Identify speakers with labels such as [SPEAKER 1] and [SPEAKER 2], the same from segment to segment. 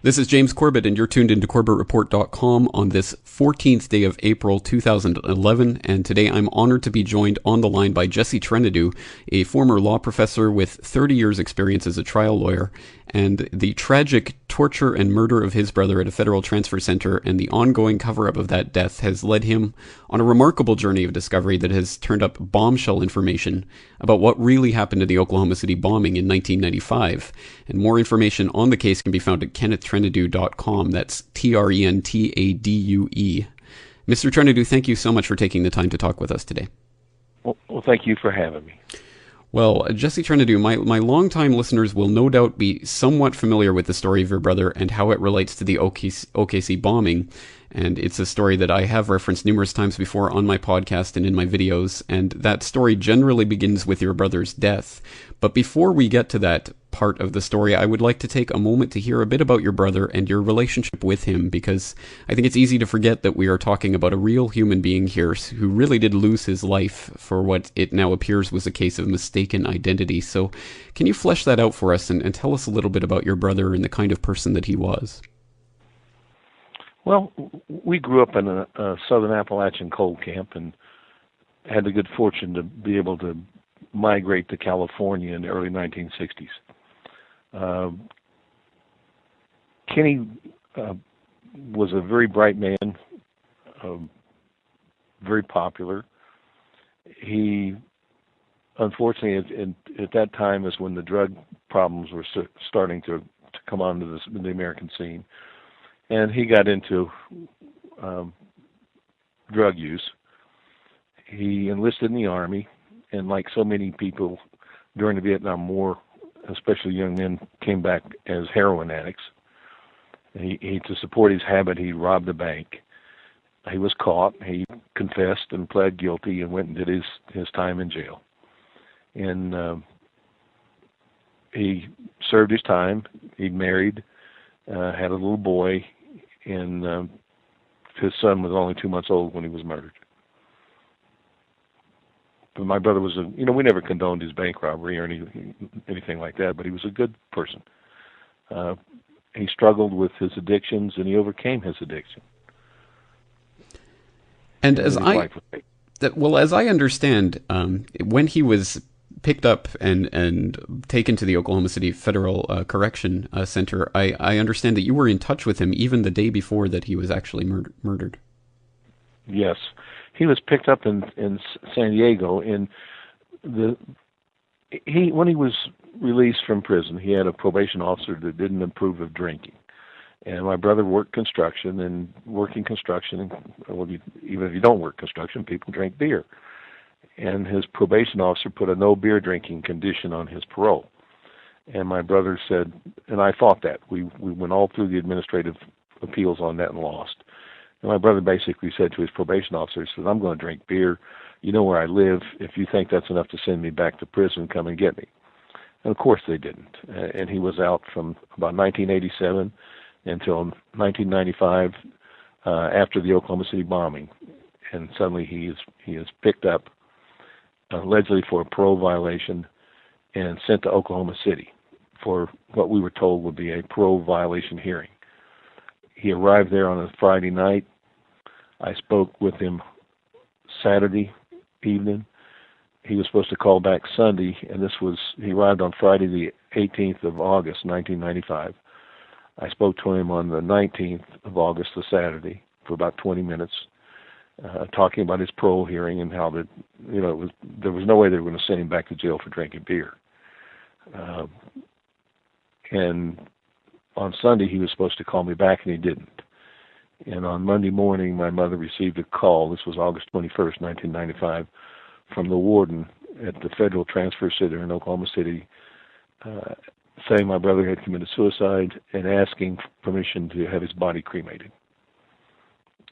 [SPEAKER 1] This is James Corbett, and you're tuned into CorbettReport.com on this 14th day of April 2011. And today I'm honored to be joined on the line by Jesse Trentadue, a former law professor with 30 years' experience as a trial lawyer, and the tragic torture and murder of his brother at a federal transfer center and the ongoing cover-up of that death has led him on a remarkable journey of discovery that has turned up bombshell information about what really happened to the Oklahoma City bombing in 1995. And more information on the case can be found at KennethTrentadue.com. That's Trentadue. Mr. Trentadue, thank you so much for taking the time to talk with us today.
[SPEAKER 2] Well, thank you for having me.
[SPEAKER 1] Well, Jesse Trentadue, my longtime listeners will no doubt be somewhat familiar with the story of your brother and how it relates to the OKC bombing. And it's a story that I have referenced numerous times before on my podcast and in my videos. And that story generally begins with your brother's death. But before we get to that part of the story, I would like to take a moment to hear a bit about your brother and your relationship with him, because I think it's easy to forget that we are talking about a real human being here who really did lose his life for what it now appears was a case of mistaken identity. So can you flesh that out for us and tell us a little bit about your brother and the kind of person that he was?
[SPEAKER 2] Well, we grew up in a southern Appalachian coal camp and had the good fortune to be able to migrate to California in the early 1960s. Kenny was a very bright man, very popular. He, unfortunately, at that time is when the drug problems were starting to come onto the American scene. And he got into drug use. He enlisted in the Army, and like so many people during the Vietnam War, especially young men, came back as heroin addicts. To support his habit, he robbed a bank. He was caught. He confessed and pled guilty and went and did his time in jail. And he served his time. He married, had a little boy, and his son was only 2 months old when he was murdered. But my brother was we never condoned his bank robbery or anything like that, but he was a good person. He struggled with his addictions, and he overcame his addiction.
[SPEAKER 1] And as I understand, when he was picked up and taken to the Oklahoma City Federal Correction Center, I understand that you were in touch with him even the day before that he was actually murdered.
[SPEAKER 2] Yes. He was picked up in San Diego, and when he was released from prison, he had a probation officer that didn't approve of drinking. And my brother worked construction, and working construction, even if you don't work construction, people drink beer. And his probation officer put a no beer drinking condition on his parole. And my brother said, and I fought that. We went all through the administrative appeals on that and lost. And my brother basically said to his probation officer, he said, I'm going to drink beer. You know where I live. If you think that's enough to send me back to prison, come and get me. And of course they didn't. And he was out from about 1987 until 1995 after the Oklahoma City bombing. And suddenly he is picked up allegedly for a parole violation and sent to Oklahoma City for what we were told would be a parole violation hearing. He arrived there on a Friday night. I spoke with him Saturday evening. He was supposed to call back Sunday, and he arrived on Friday the 18th of August, 1995. I spoke to him on the 19th of August, the Saturday, for about 20 minutes, talking about his parole hearing and how there was no way they were going to send him back to jail for drinking beer. And on Sunday, he was supposed to call me back, and he didn't. And on Monday morning, my mother received a call. This was August 21st, 1995, from the warden at the Federal Transfer Center in Oklahoma City, saying my brother had committed suicide and asking permission to have his body cremated.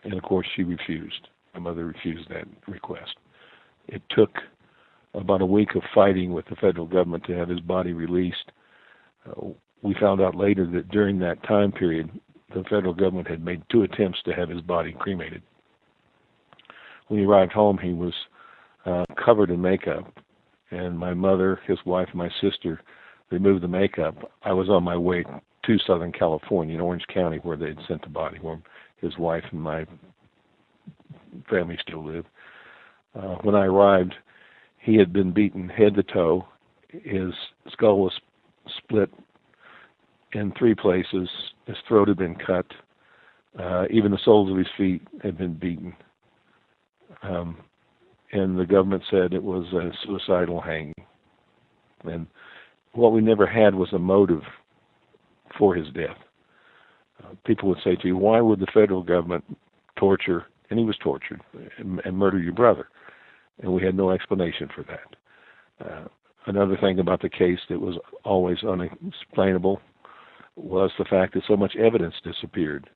[SPEAKER 2] And, of course, she refused. My mother refused that request. It took about a week of fighting with the federal government to have his body released. We found out later that during that time period, the federal government had made 2 attempts to have his body cremated. When he arrived home, he was covered in makeup, and my mother, his wife, and my sister removed the makeup. I was on my way to Southern California, in Orange County, where they'd sent the body, where his wife and my family still live. When I arrived, he had been beaten head to toe. His skull was split in 3 places. His throat had been cut. Even the soles of his feet had been beaten. And the government said it was a suicidal hanging. And what we never had was a motive for his death. People would say to you, why would the federal government torture, and he was tortured, and murder your brother? And we had no explanation for that. Another thing about the case that was always unexplainable was the fact that so much evidence disappeared.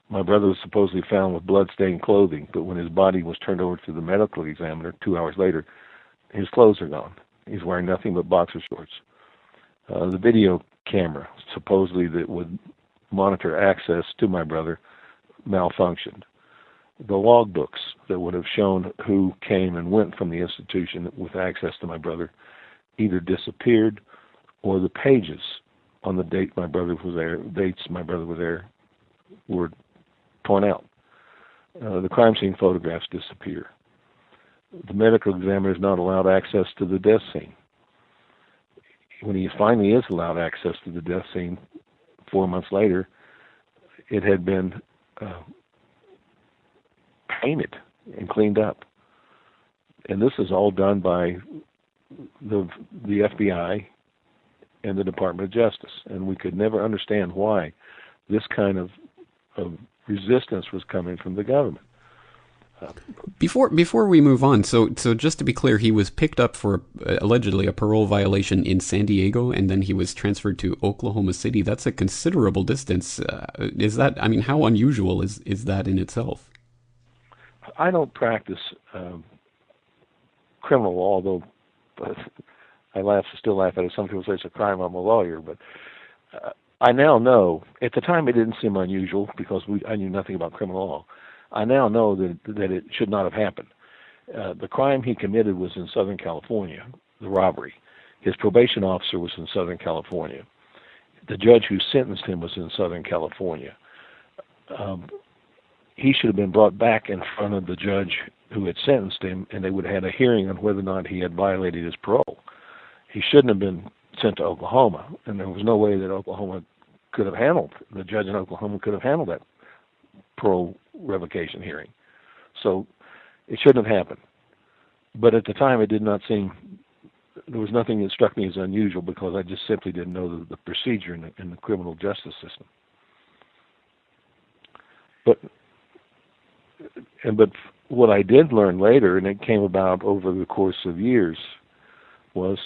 [SPEAKER 2] My brother was supposedly found with blood-stained clothing, but when his body was turned over to the medical examiner 2 hours later, his clothes are gone. He's wearing nothing but boxer shorts. The video camera, supposedly that would monitor access to my brother, malfunctioned. The logbooks that would have shown who came and went from the institution with access to my brother either disappeared, or the pages on the dates my brother was there were torn out. The crime scene photographs disappear. The medical examiner is not allowed access to the death scene. When he finally is allowed access to the death scene 4 months later, it had been painted and cleaned up. And this is all done by the FBI and the Department of Justice. And we could never understand why this kind of resistance was coming from the government.
[SPEAKER 1] Before we move on, so just to be clear, he was picked up for allegedly a parole violation in San Diego, and then he was transferred to Oklahoma City. That's a considerable distance. Is that? I mean, how unusual is that in itself?
[SPEAKER 2] I don't practice criminal law, although I still laugh at it. Some people say it's a crime. I'm a lawyer, but I now know. At the time, it didn't seem unusual because I knew nothing about criminal law. I now know that it should not have happened. The crime he committed was in Southern California, the robbery. His probation officer was in Southern California. The judge who sentenced him was in Southern California. He should have been brought back in front of the judge who had sentenced him, and they would have had a hearing on whether or not he had violated his parole. He shouldn't have been sent to Oklahoma, and there was no way that the judge in Oklahoma could have handled that parole revocation hearing. So it shouldn't have happened. But at the time, it did not seem, there was nothing that struck me as unusual because I just simply didn't know the procedure in the criminal justice system. But what I did learn later, and it came about over the course of years, was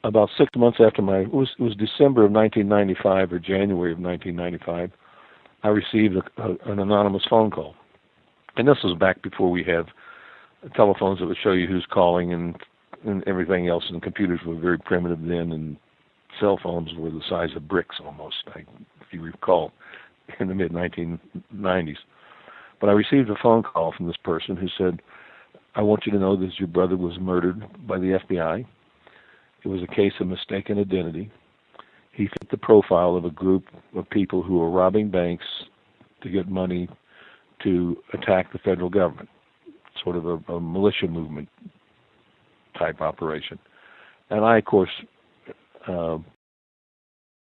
[SPEAKER 2] about 6 months after it was December of 1995 or January of 1995, I received an anonymous phone call. And this was back before we had telephones that would show you who's calling and everything else, and computers were very primitive then, and cell phones were the size of bricks almost, if you recall, in the mid-1990s. But I received a phone call from this person who said, I want you to know that your brother was murdered by the FBI. It was a case of mistaken identity. He fit the profile of a group of people who were robbing banks to get money to attack the federal government, sort of a militia movement type operation. And I, of course,